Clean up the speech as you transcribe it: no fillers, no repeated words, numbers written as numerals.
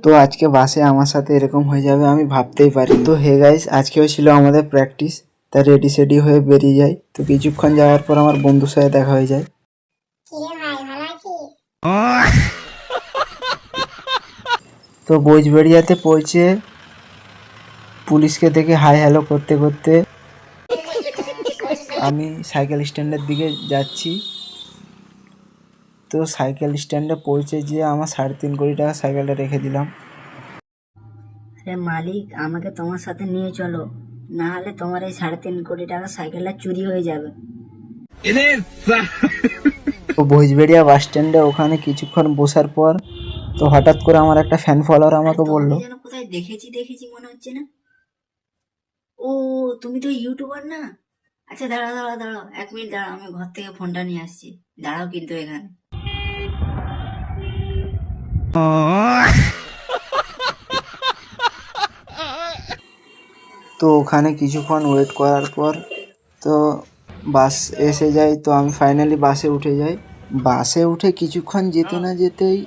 তো আজকে বাসে আমার সাথে এরকম হয়ে যাবে আমি ভাবতেই পারি। তো হে গাইস, আজকেও ছিল আমাদের প্র্যাকটিস। তা রেডি সেডি হয়ে বেরিয়ে যাই। তো কিছুক্ষণ যাওয়ার পর আমার বন্ধুর সাথে দেখা হয়ে যায়। তো বজবেড়িয়াতে পৌঁছে পুলিশকে দেখে হাই হ্যালো করতে করতে আমি সাইকেল স্ট্যান্ডের দিকে যাচ্ছি। তো সাইকেল স্ট্যান্ডে পৌঁছে যেয়ে আমার 3.5 কোটি টাকা সাইকেলটা রেখে দিলাম। আরে মালিক, আমাকে তোমার সাথে নিয়ে চলো, না হলে তোমার এই 3.5 কোটি টাকা সাইকেলটা চুরি হয়ে যাবে। তো ভোজবেড়িয়া বাস স্ট্যান্ডে ওখানে কিছুক্ষণ বসার পর তো হঠাৎ করে আমার একটা ফ্যান ফলোয়ার আমাকে বললো, যেন কোথায় দেখেছি দেখেছি মনে হচ্ছে না? ও, তুমি তো ইউটিউবার না? আচ্ছা দাঁড়াও দাঁড়াও দাঁড়াও, 1 মিনিট দাঁড়াও, আমি ঘর থেকে ফোনটা নিয়ে আসছি। দাঁড়াও কিন্তু এখানে। তো ওখানে কিছুক্ষণ ওয়েট করার পর তো বাস এসে যায়। তো আমি ফাইনালি বাসে উঠে যাই। বাসে উঠে কিছুক্ষণ যেতে না যেতেই